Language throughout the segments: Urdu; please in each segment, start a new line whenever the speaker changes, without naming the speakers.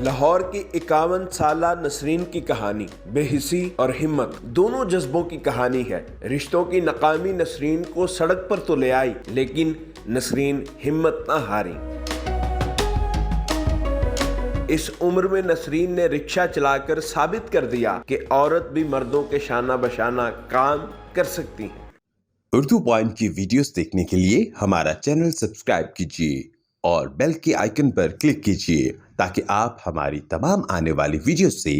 لاہور کی 51 سالہ نسرین کی کہانی بے حسی اور ہمت دونوں جذبوں کی کہانی ہے۔ رشتوں کی ناکامی نسرین کو سڑک پر تو لے آئی، لیکن نسرین ہمت نہ ہاری۔ اس عمر میں نسرین نے رکشہ چلا کر ثابت کر دیا کہ عورت بھی مردوں کے شانہ بشانہ کام کر سکتی ہے۔
اردو پوائنٹ کی ویڈیوز دیکھنے کے لیے ہمارا چینل سبسکرائب کیجیے اور بیل کے آئیکن پر کلک کیجیے تاکہ آپ ہماری تمام آنے والی ویڈیوز سے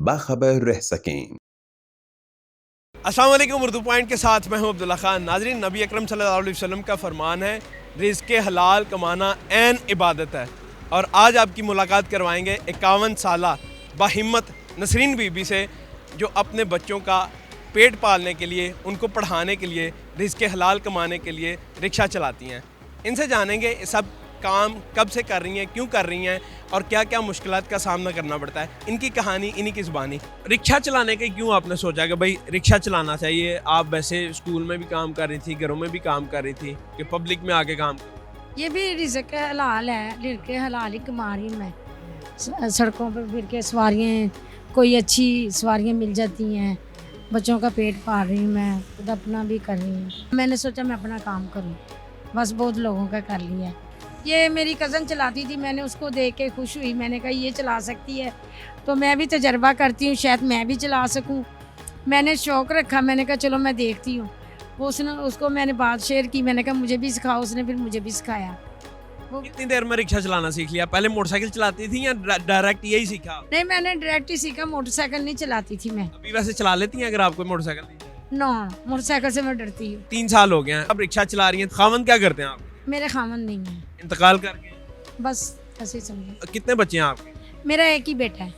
باخبر رہ سکیں۔
السلام علیکم، اردو پوائنٹ کے ساتھ میں ہوں عبداللہ خان۔ ناظرین، نبی اکرم صلی اللہ علیہ وسلم کا فرمان ہے، رزق حلال کمانا عین عبادت ہے۔ اور آج آپ کی ملاقات کروائیں گے 51 سالہ باہمت نسرین بی بی سے، جو اپنے بچوں کا پیٹ پالنے کے لیے، ان کو پڑھانے کے لیے، رزق حلال کمانے کے لیے رکشہ چلاتی ہیں۔ ان سے جانیں گے سب کام کب سے کر رہی ہیں، کیوں کر رہی ہیں، اور کیا کیا مشکلات کا سامنا کرنا پڑتا ہے۔ ان کی کہانی انہی کی زبانی۔ رکشہ چلانے کے کیوں آپ نے سوچا کہ بھائی رکشہ چلانا چاہیے؟ آپ ویسے اسکول میں بھی کام کر رہی تھی، گھروں میں بھی کام کر رہی تھی، کہ پبلک میں آگے کام کر؟
یہ بھی رزق حلال ہے، رزق حلال ہی کما رہی ہوں میں۔ سڑکوں پہ پھر کے سواریاں، کوئی اچھی سواریاں مل جاتی ہیں، بچوں کا پیٹ پال رہی ہوں میں، خود اپنا بھی کر رہی ہوں۔ میں نے سوچا میں اپنا کام کروں، بس بہت لوگوں کا کر لیا ہے۔ یہ میری کزن چلاتی تھی، میں نے اس کو دیکھ کے خوش ہوئی، میں نے کہا یہ چلا سکتی ہے تو میں بھی تجربہ کرتی ہوں، شاید میں بھی چلا سکوں۔ میں نے شوق رکھا، میں نے کہا چلو میں دیکھتی ہوں۔ اس کو میں نے بات شیئر کی، میں نے کہا مجھے بھی سکھاؤ، اس نے پھر مجھے بھی سکھایا۔
کتنی دیر میں رکشہ چلانا سیکھ لیا؟ پہلے موٹر سائیکل چلاتی تھی یا ڈائریکٹ یہی سیکھا؟
نہیں، میں نے ڈائریکٹ ہی سیکھا، موٹر سائیکل نہیں چلاتی تھی میں۔
ابھی ویسے چلا لیتی ہیں اگر آپ کو موٹر سائیکل دی جائے؟
نو، موٹر سائیکل سے میں ڈرتی ہوں۔
3 سال ہو گئے ہیں اب رکشہ چلا رہی ہیں۔ خاوند کیا کرتے ہیں آپ؟
میرے خاوند نہیں ہیں،
انتقال کر کے؟
بس ایسے ہی سمجھو۔
کتنے بچے ہیں آپ کے؟
میرا ایک ہی بیٹا ہے۔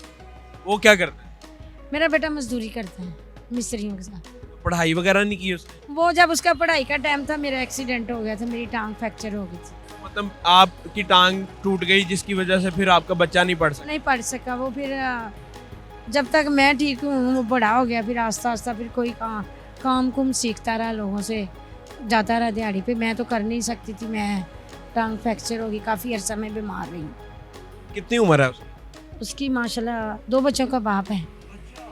وہ کیا کرتا ہے؟
میرا بیٹا مزدوری کرتا ہے مستریوں کے ساتھ۔
پڑھائی وغیرہ نہیں کی اس نے؟
وہ جب اس کا پڑھائی کا ٹائم تھا، میرا ایکسیڈنٹ ہو گیا تھا، میری ٹانگ فریکچر ہو گئی تھی۔
مطلب آپ کی ٹانگ ٹوٹ گئی جس کی وجہ سے پھر آپ کا بچہ نہیں پڑھ سکتا؟
نہیں پڑھ سکا وہ، پھر جب تک میں ٹھیک ہوں وہ بڑا ہو گیا، پھر آہستہ آہستہ پھر کوئی کام کم سیکھتا رہا، لوگوں سے جاتا رہا دیہڑی پہ۔ میں تو کر نہیں سکتی تھی، میں ٹانگ فریکچر ہوگی، کافی عرصہ میں بیمار رہی ہوں۔
کتنی عمر ہے
اس کی ماشاءاللہ 2 بچوں کا باپ ہے۔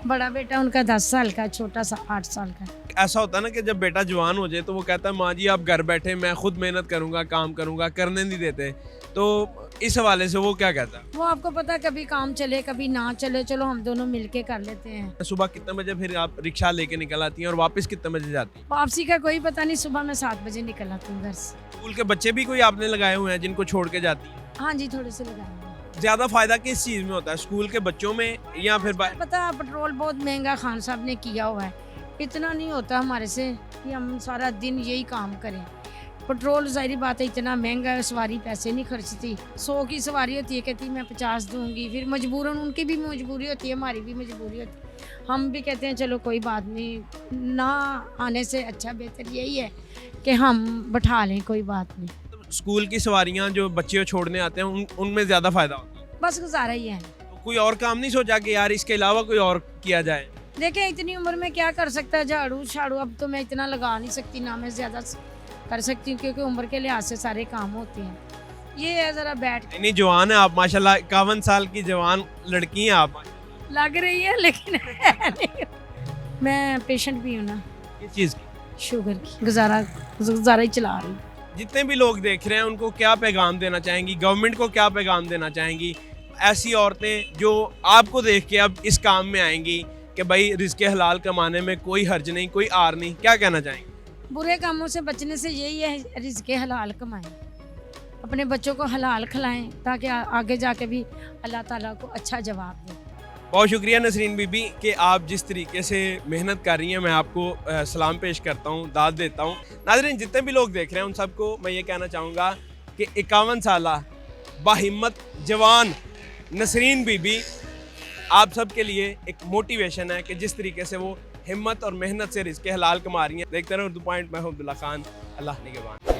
بڑا بیٹا ان کا 10 سال کا، چھوٹا سا 8 سال کا۔
ایسا ہوتا ہے نا کہ جب بیٹا جوان ہو جائے تو وہ کہتا ہے ماں جی آپ گھر بیٹھے، میں خود محنت کروں گا، کام کروں گا، کرنے نہیں دیتے۔ تو اس حوالے سے وہ کیا کہتا ہے؟
وہ آپ کو پتا کبھی کام چلے کبھی نہ چلے، چلو ہم دونوں مل کے کر لیتے ہیں۔
صبح کتنے بجے پھر آپ رکشہ لے کے نکل آتی ہیں اور واپس کتنے بجے جاتی ہیں؟
واپسی کا کوئی پتہ نہیں، صبح میں 7 بجے نکل آتی ہوں گھر سے۔
اسکول کے بچے بھی کوئی آپ نے لگائے ہوئے ہیں جن کو چھوڑ کے جاتی ہیں؟
ہاں جی، تھوڑے سے لگائیں گے۔
زیادہ فائدہ کس چیز میں ہوتا ہے، اسکول کے بچوں میں یا پھر
پتا پٹرول بہت مہنگا خان صاحب نے کیا ہوا ہے، اتنا نہیں ہوتا ہمارے سے کہ ہم سارا دن یہی کام کریں۔ پٹرول ظاہری بات ہے اتنا مہنگا ہے، سواری پیسے نہیں خرچتی۔ 100 کی سواری ہوتی ہے، کہتی میں 50 دوں گی، پھر مجبوراً ان کی بھی مجبوری ہوتی ہے، ہماری بھی مجبوری ہوتی ہے۔ ہم بھی کہتے ہیں چلو کوئی بات نہیں، نہ آنے سے اچھا بہتر یہی ہے کہ ہم بٹھا لیں، کوئی بات نہیں۔
اسکول کی سواریاں جو بچے چھوڑنے آتے ہیں ان میں زیادہ فائدہ ہوتا ہے؟
بس گزارا ہی ہے۔
تو کوئی اور کام نہیں سوچا کہ یار اس کے علاوہ کوئی اور کیا جائے؟
دیکھیں اتنی عمر میں کیا کر سکتا ہے، جھاڑو شاڑو اب تو میں اتنا لگا نہیں سکتی، نہ میں زیادہ کر سکتی ہوں، کیونکہ عمر کے لحاظ سے سارے کام ہوتے ہیں۔ یہ ہے ذرا بیٹھ
نہیں جوان ہے آپ ماشاءاللہ، 51 سال کی جوان لڑکی ہیں آپ۔
لگ رہی ہے لیکن ہے نہیں۔ میں پیشنٹ بھی ہوں نا،
کس چیز کی؟
شوگر کی، گزارا ہی چلا رہی ہوں۔
جتنے بھی لوگ دیکھ رہے ہیں ان کو کیا پیغام دینا چاہیں گی؟ گورنمنٹ کو کیا پیغام دینا چاہیں گی؟ ایسی عورتیں جو آپ کو دیکھ کے اب اس کام میں آئیں گی کہ بھائی رزق حلال کمانے میں کوئی حرج نہیں، کوئی آر نہیں، کیا کہنا چاہیں گی؟
برے کاموں سے بچنے سے یہی ہے، رزق حلال کمائیں، اپنے بچوں کو حلال کھلائیں تاکہ آگے جا کے بھی اللہ تعالیٰ کو اچھا جواب دیں۔
بہت شکریہ نسرین بی بی کہ آپ جس طریقے سے محنت کر رہی ہیں، میں آپ کو سلام پیش کرتا ہوں، داد دیتا ہوں۔ ناظرین، جتنے بھی لوگ دیکھ رہے ہیں ان سب کو میں یہ کہنا چاہوں گا کہ 51 سالہ باہمت جوان نسرین بی بی آپ سب کے لیے ایک موٹیویشن ہے کہ جس طریقے سے وہ ہمت اور محنت سے رزق حلال کما رہی ہیں۔ دیکھتے رہو اردو پوائنٹ، میں ہوں عبداللہ خان، اللہ نگہبان۔